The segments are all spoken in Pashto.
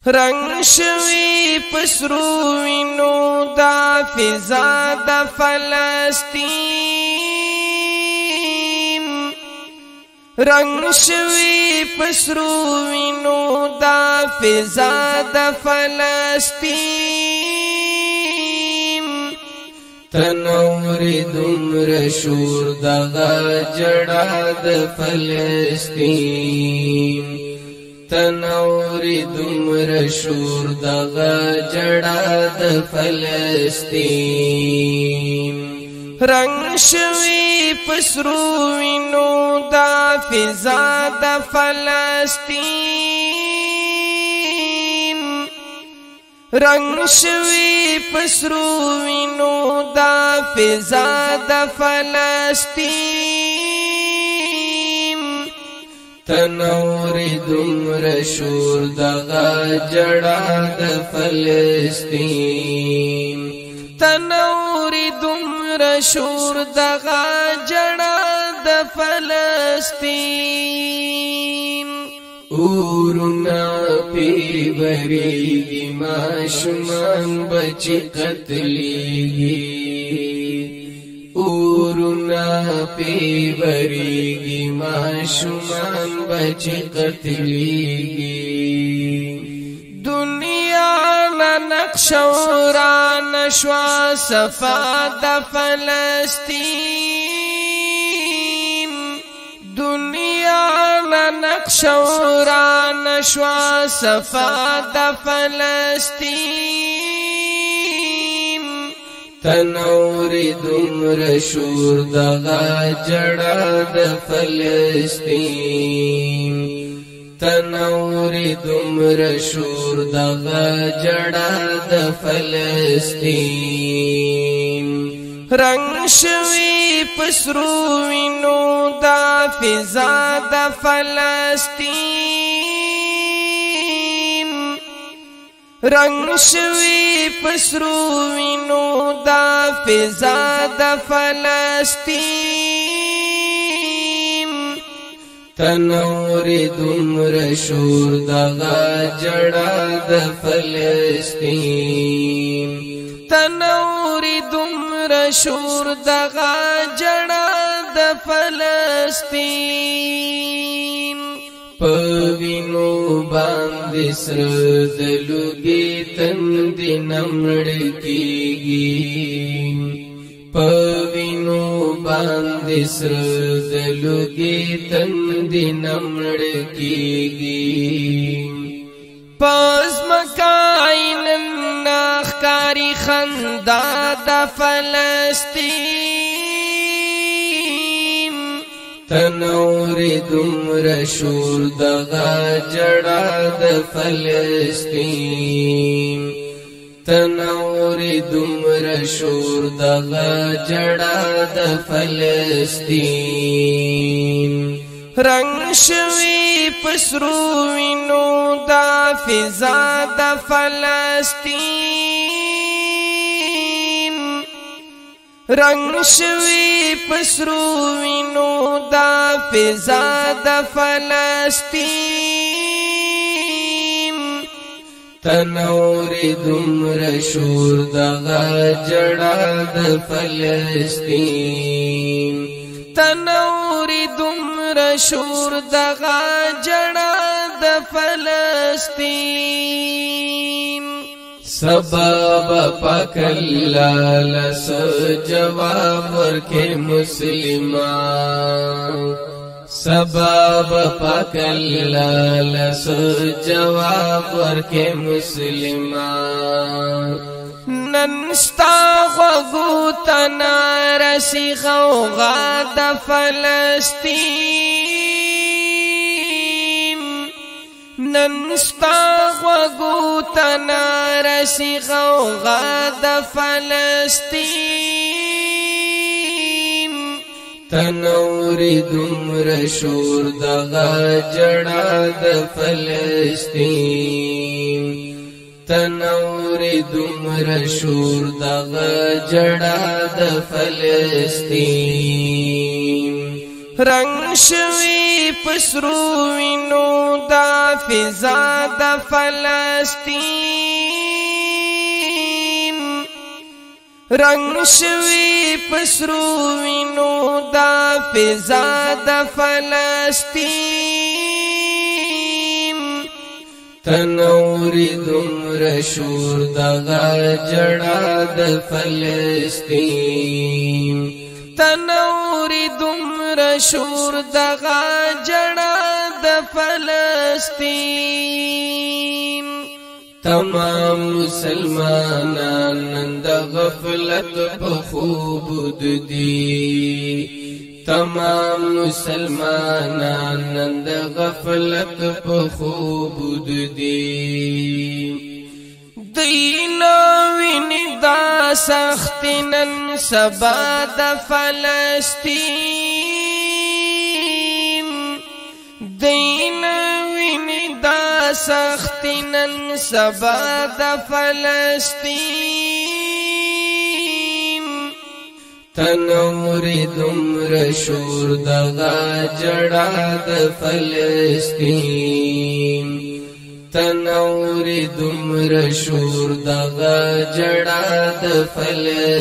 رنگ شوی پسرو وینو دا فضا دا فلسطین رنگ شوی پسرو وینو دا فضا دا فلسطین تنور دمر شور دا جڑا دا فلسطین تنور دمر شور دغا جڑا د فلسطین رنگ شوی پسرو وینو دا فضا د فلسطین رنگ شوی پسرو وینو دا فضا د فلسطین تنور دمر شور دغا جڑا د فلسطین تنور دمر شور دغا جڑا د فلسطین اورنا پی بریگی ماشمان بچی قتلیگی اورنا پی بریگی ماشمان بچی قتلیگی دنیا نقشوران شوا صفا د فلسطین دنیا نقشوران شوا صفا د فلسطین تنور دمر شور دغا جڑا د فلسطین تنور دمر شور دغا جڑا د فلسطین رنگ شوی پسرو وینو دا فضا د فلسطین رنگ شوی پسرو وینو دا فضا د فلسطین تنور دمر شور دغا جڑا د فلسطین تنور دمر شور دغا جڑا د فلسطین پوینو باندې سر دلوګي تند نمړ کیږي پوینو باندې سر دلوګي تند نمړ کیږي پس مکاین نخکاری خندا د فلسطین تنور دمر شور دغا جڑا د فلسطین تنور دمر شور دغا جڑا د فلسطین رنگ شوی پسرو وینو دا فضا د فلسطین رنگ شوی پسرو وینو دا فضا د فلسطین تنور دمر شور دغا جڑا د فلسطین تنور دمر شور دغا جڑا د فلسطین سبب پاک اللہ لس جواب ورکے مسلمان سبب پاک اللہ لس جواب ورکے مسلمان ننستا غوغو تنارسی غوغا د فلسطین ننستا غوغو تنارسی غوغا د فلسطین تنور دمر شور دغا جڑا د فلسطین تنور دمر شور دغا جڑا د فلسطین رنگ شوی پسرو وینو دا فضا د فلسطین رنگ شوی پسرو وینو دا فضا د فلسطین تنوری دمر شور دغا جڑا د فلسطین تنوری دمر شور دغا جڑا د فلسطین تمام مسلمانان نند غفلت بخوب دی تمام مسلمانان نند غفلت بخوب دی دینا ویني دا سختنن سبا د فلسطین دینا ویني دا سختنن سبا د فلسطین تنوری دمر شور دغا جڑا د فلسطین تنوری دمر شور دغا جڑا د فلسطین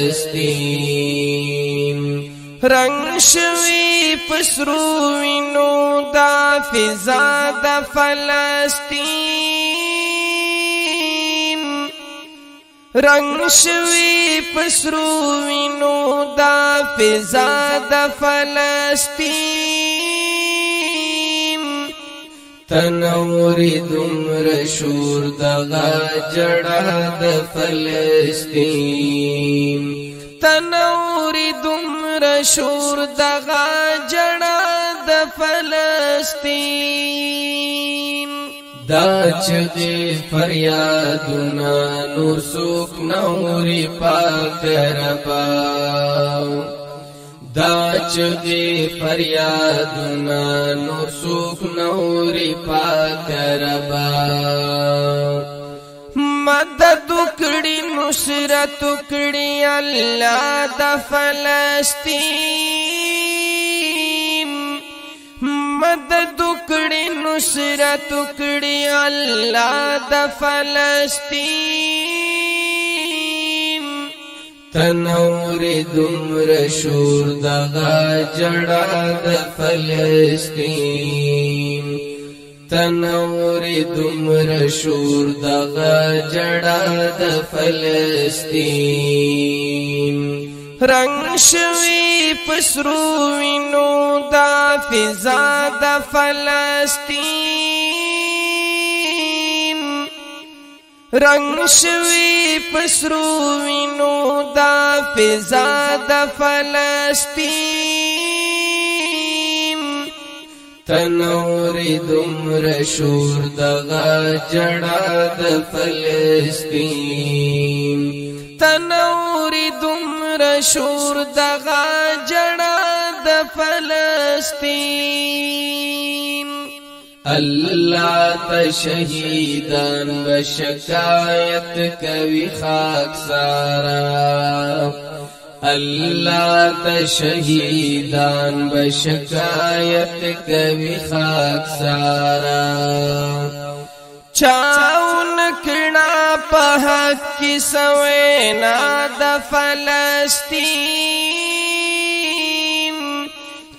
رنگ شوی پسرو وینو دا فضا د فلسطین رنگ شوی پسرو وینو دا فضا د فلسطین تنوری دمر شور دغا جڑا د فلسطین تنوری دمر شور دغا جڑا د فلسطین دا چغی فریادنا نور سوک نوری پاک رباو دا چغی فریادنا نور سوک نوری پاک رباو مدد کړي نصرت کړي الله د فلسطین مدد کړي نصرت کړي الله د فلسطین تنوری دمر شور دغا جڑا د فلسطین تنوری دمر شور دغا جڑا د فلسطین رنگ شوی پسرو وینو دا فضا د فلسطین رنگ شوی پسرو وینو دا فضا د فلسطین تنوری دمر شور دغا جڑا د فلسطین تنوری دمر شور دغا جڑا د فلسطین اللہ تشہیدان بشکایت کوي خاک سارا اللہ تشہیدان بشکایت کوي خاک سارا چاون کنا په حق کی سوینا د فلسطین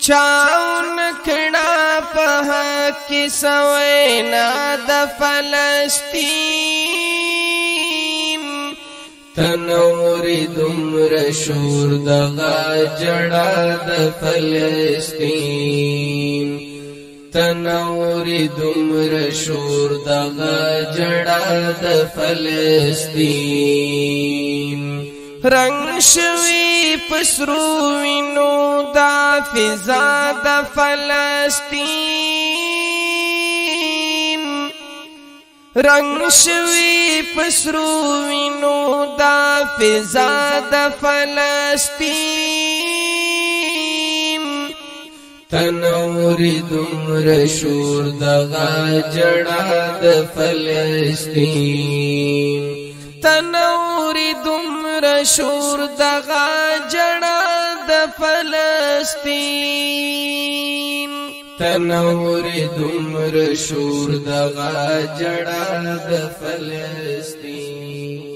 چاون کنا په حق کی سوینا د فلسطین تنوری دمر شور دغا جڑا د فلسطین تنوری دمر شور دغا جڑا د فلسطین رنگ شوی پسرو وینو دا فضا د فلسطین رنگ شوی پسرو وینو دا فضا د فلسطین تنوری دمر شور دغا جڑا د فلسطین تنوری دمر شور دغا جڑا د فلسطین تنور دمر شور دغا جڑا د فلسطین